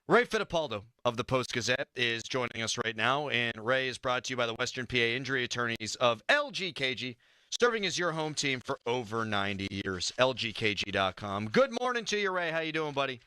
Ray Fittipaldo of the Post-Gazette is joining us right now, and Ray is brought to you by the Western PA Injury Attorneys of LGKG, serving as your home team for over 90 years. LGKG.com. Good morning to you, Ray. How you doing, buddy?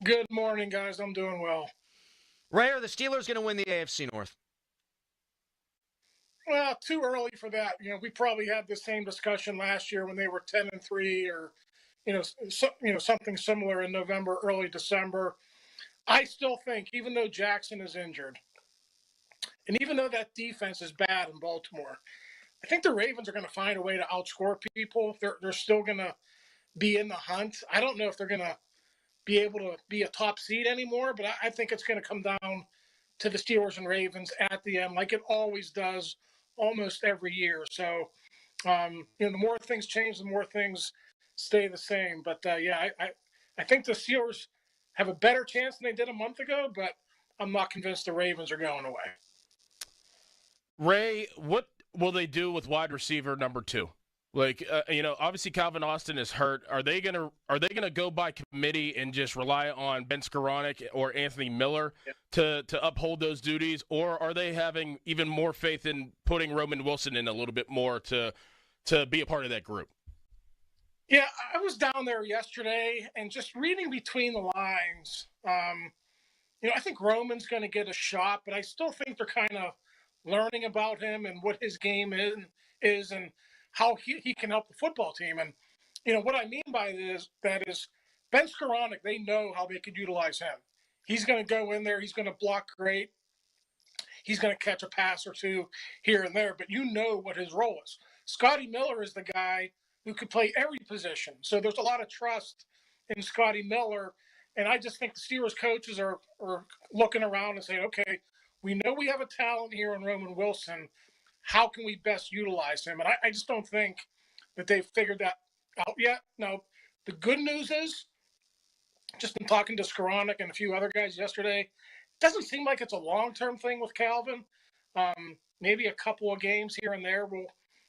Good morning, guys. I'm doing well. Ray, are the Steelers going to win the AFC North? Well, too early for that. We probably had the same discussion last year when they were 10-3, or something similar in November, early December. I still think, even though Jackson is injured, and even though that defense is bad in Baltimore, I think the Ravens are going to find a way to outscore people. They're still going to be in the hunt. I don't know if they're going to be able to be a top seed anymore, but I think it's going to come down to the Steelers and Ravens at the end, like it always does almost every year. So, the more things change, the more things stay the same. But I think the Steelers have a better chance than they did a month ago, but I'm not convinced the Ravens are going away. Ray, what will they do with wide receiver number 2? Obviously Calvin Austin is hurt. Are they gonna go by committee and just rely on Ben Skoranek or Anthony Miller to uphold those duties, or are they having even more faith in putting Roman Wilson in a little bit more to be a part of that group? Yeah, I was down there yesterday and just reading between the lines. I think Roman's going to get a shot, but I still think they're kind of learning about him and what his game is and how he can help the football team. And, what I mean by that is Ben Skoranek, they know how they could utilize him. He's going to go in there. He's going to block great. He's going to catch a pass or two here and there, but you know what his role is. Scotty Miller is the guy who could play every position. So there's a lot of trust in Scotty Miller. And I just think the Steelers coaches are looking around and saying, okay, we know we have a talent here in Roman Wilson. How can we best utilize him? And I just don't think that they've figured that out yet. Now, the good news is, just in talking to Skoranek and a few other guys yesterday, it doesn't seem like it's a long-term thing with Calvin. Maybe a couple of games here and there. We'll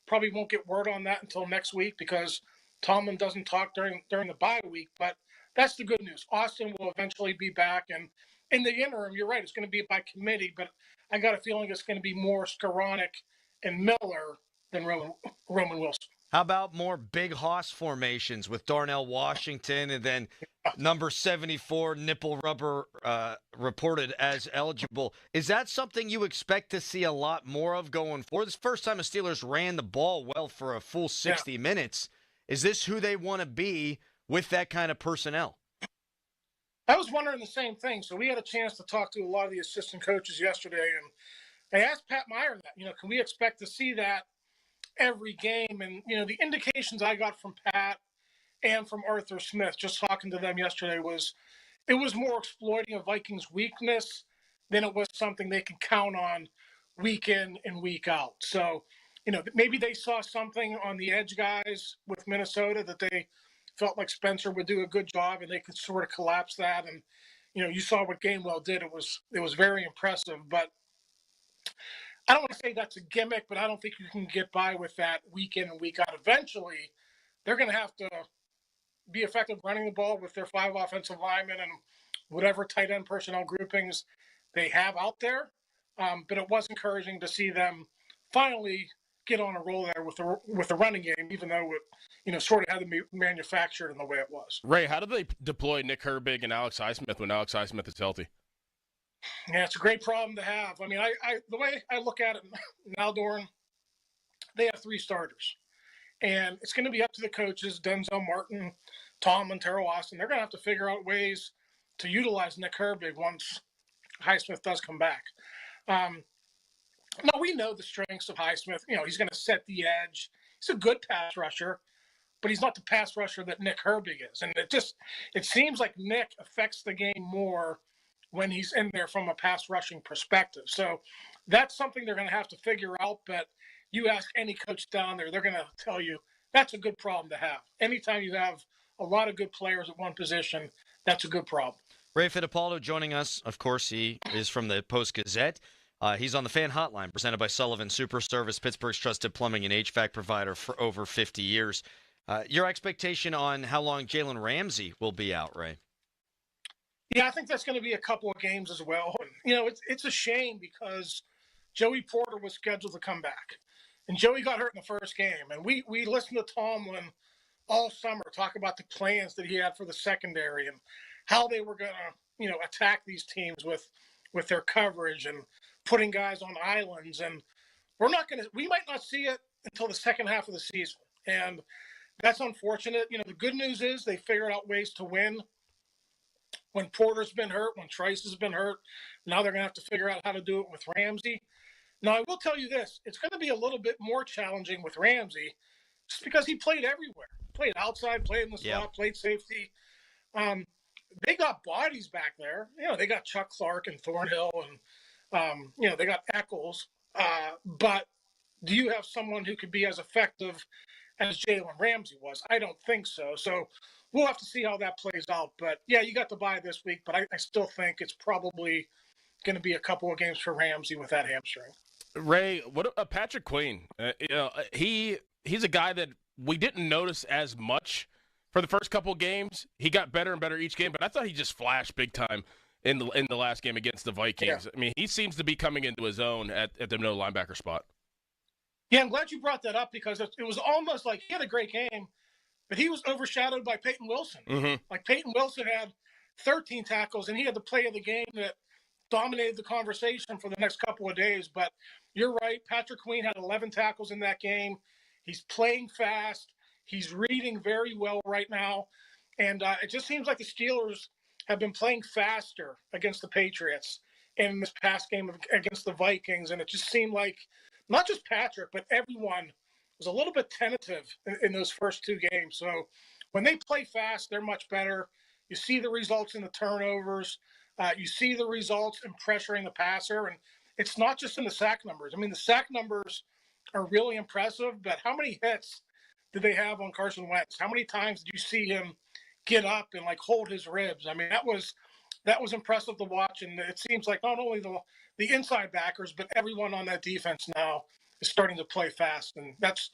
probably won't get word on that until next week because Tomlin doesn't talk during the bye week. But that's the good news. Austin will eventually be back. And in the interim, you're right, it's going to be by committee. But I got a feeling it's going to be more Skoranek and Miller than Roman Wilson. How about more big hoss formations with Darnell Washington and then number 74 nipple rubber reported as eligible? Is that something you expect to see a lot more of going forward? This is the first time the Steelers ran the ball well for a full 60 minutes. Is this who they want to be with that kind of personnel? I was wondering the same thing. So we had a chance to talk to a lot of the assistant coaches yesterday, and I asked Pat Meyer that, can we expect to see that every game? And, the indications I got from Pat and from Arthur Smith, just talking to them yesterday, was it was more exploiting a Vikings weakness than it was something they can count on week in and week out. So, maybe they saw something on the edge guys with Minnesota that they felt like Spencer would do a good job and they could sort of collapse that. And, you saw what Gainwell did. It was very impressive, but I don't want to say that's a gimmick, but I don't think you can get by with that week in and week out. Eventually, they're going to have to be effective running the ball with their 5 offensive linemen and whatever tight end personnel groupings they have out there. But it was encouraging to see them finally get on a roll there with the running game, even though it sort of had to be manufactured in the way it was. Ray, how do they deploy Nick Herbig and Alex Highsmith when Alex Highsmith is healthy? Yeah, it's a great problem to have. I mean, the way I look at it now, Dorin, they have 3 starters. And it's going to be up to the coaches, Denzel Martin, Tom, and Terrell Austin. They're going to have to figure out ways to utilize Nick Herbig once Highsmith does come back. Now, we know the strengths of Highsmith. He's going to set the edge. He's a good pass rusher, but he's not the pass rusher that Nick Herbig is. And it seems like Nick affects the game more when he's in there from a pass rushing perspective. So that's something they're going to have to figure out. But you ask any coach down there, they're going to tell you that's a good problem to have. Anytime you have a lot of good players at one position, that's a good problem. Ray Fittipaldo joining us. Of course, he is from the Post-Gazette. He's on the Fan Hotline, presented by Sullivan Super Service, Pittsburgh's trusted plumbing and HVAC provider for over 50 years. Your expectation on how long Jalen Ramsey will be out, Ray? Yeah, I think that's going to be a couple of games as well. You know, it's a shame because Joey Porter was scheduled to come back, and Joey got hurt in the first game. And we listened to Tomlin all summer talk about the plans that he had for the secondary and how they were going to, attack these teams with their coverage and putting guys on islands. And we might not see it until the second half of the season. And that's unfortunate. You know, the good news is they figured out ways to win when Porter's been hurt, when Trice has been hurt. Now they're going to have to figure out how to do it with Ramsey. Now, I will tell you this. It's going to be a little bit more challenging with Ramsey just because he played everywhere. Played outside, played in the slot, played safety. They got bodies back there. You know, they got Chuck Clark and Thornhill and, they got Eccles. But do you have someone who could be as effective as Jalen Ramsey was? I don't think so. So we'll have to see how that plays out. But, yeah, you got the bye this week, but I still think it's probably going to be a couple of games for Ramsey with that hamstring. Ray, what Patrick Queen? He's a guy that we didn't notice as much for the first couple of games. He got better and better each game, but I thought he just flashed big time in the last game against the Vikings. Yeah. I mean, he seems to be coming into his own at the no linebacker spot. Yeah, I'm glad you brought that up because it was almost like he had a great game, but he was overshadowed by Peyton Wilson. Mm-hmm. Like Peyton Wilson had 13 tackles, and he had the play of the game that dominated the conversation for the next couple of days. But you're right. Patrick Queen had 11 tackles in that game. He's playing fast. He's reading very well right now. And it just seems like the Steelers have been playing faster against the Patriots in this past game against the Vikings. And it just seemed like not just Patrick, but everyone was a little bit tentative in those first two games. So when they play fast, they're much better. You see the results in the turnovers. You see the results in pressuring the passer. And it's not just in the sack numbers. I mean, the sack numbers are really impressive, but how many hits did they have on Carson Wentz? How many times did you see him get up and hold his ribs? I mean, that was impressive to watch. And it seems like not only the inside backers, but everyone on that defense now is starting to play fast. And that's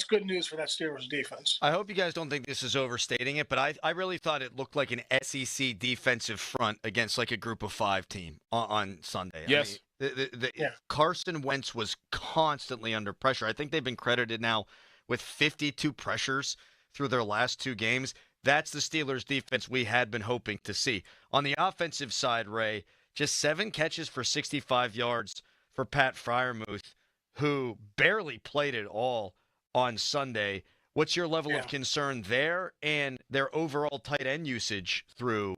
good news for that Steelers defense. I hope you guys don't think this is overstating it, but I really thought it looked like an SEC defensive front against a group of five team on Sunday. Yes. I mean, Carson Wentz was constantly under pressure. I think they've been credited now with 52 pressures through their last two games. That's the Steelers defense we had been hoping to see. On the offensive side, Ray, just 7 catches for 65 yards for Pat Freiermuth, who barely played at all on Sunday. What's your level of concern there and their overall tight end usage through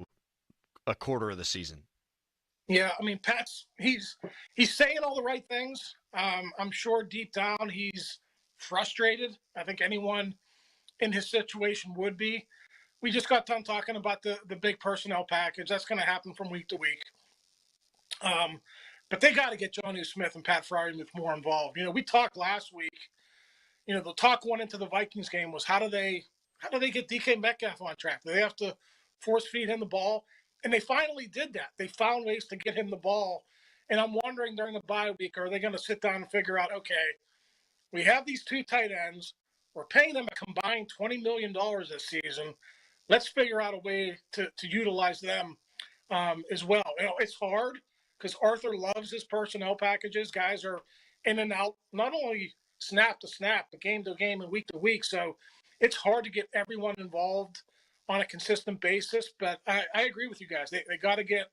a quarter of the season? Yeah, I mean, Pat's he's saying all the right things. I'm sure deep down he's frustrated. I think anyone in his situation would be. We just got done talking about the big personnel package. That's going to happen from week to week. But they got to get Jonnu Smith and Pat Freiermuth more involved. You know, we talked last week. You know, the talk going into the Vikings game was how do they get DK Metcalf on track? Do they have to force feed him the ball? And they finally did that. They found ways to get him the ball. And I'm wondering during the bye week, are they going to sit down and figure out, okay, we have these two tight ends. We're paying them a combined $20 million this season. Let's figure out a way to utilize them as well. You know, it's hard because Arthur loves his personnel packages. Guys are in and out, not only snap to snap, but game to game and week to week. So it's hard to get everyone involved on a consistent basis. But I agree with you guys. They got to get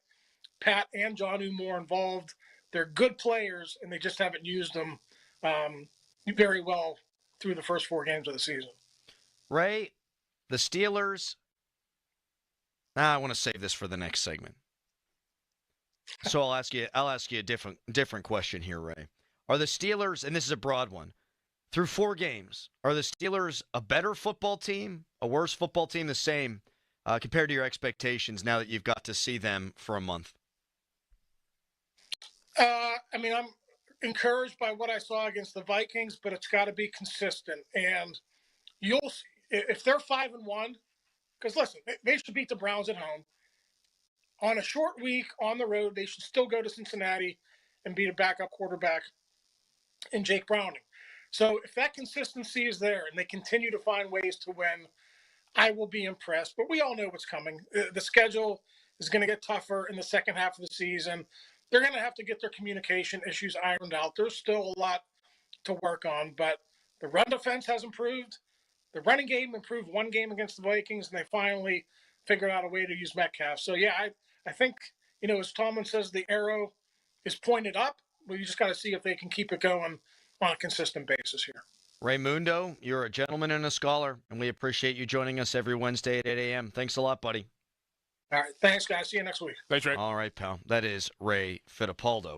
Pat and Jonnu more involved. They're good players, and they just haven't used them very well through the first 4 games of the season. Ray, the Steelers. I want to save this for the next segment. So I'll ask you a different question here, Ray. Are the Steelers, and this is a broad one, through 4 games, are the Steelers a better football team, a worse football team, the same, compared to your expectations now that you've got to see them for a month? I mean, I'm encouraged by what I saw against the Vikings, but it's got to be consistent. And you'll see, if they're 5-1, because listen, they should beat the Browns at home. On a short week on the road, they should still go to Cincinnati and beat a backup quarterback in Jake Browning. So if that consistency is there and they continue to find ways to win, I will be impressed. But we all know what's coming. The schedule is going to get tougher in the second half of the season. They're going to have to get their communication issues ironed out. There's still a lot to work on, but the run defense has improved. The running game improved one game against the Vikings, and they finally figured out a way to use Metcalf. So, yeah, I think, as Tomlin says, the arrow is pointed up, but you just got to see if they can keep it going on a consistent basis here. Raymundo, you're a gentleman and a scholar, and we appreciate you joining us every Wednesday at 8 a.m. Thanks a lot, buddy. All right. Thanks, guys. See you next week. Thanks, Ray. All right, pal. That is Ray Fittipaldo.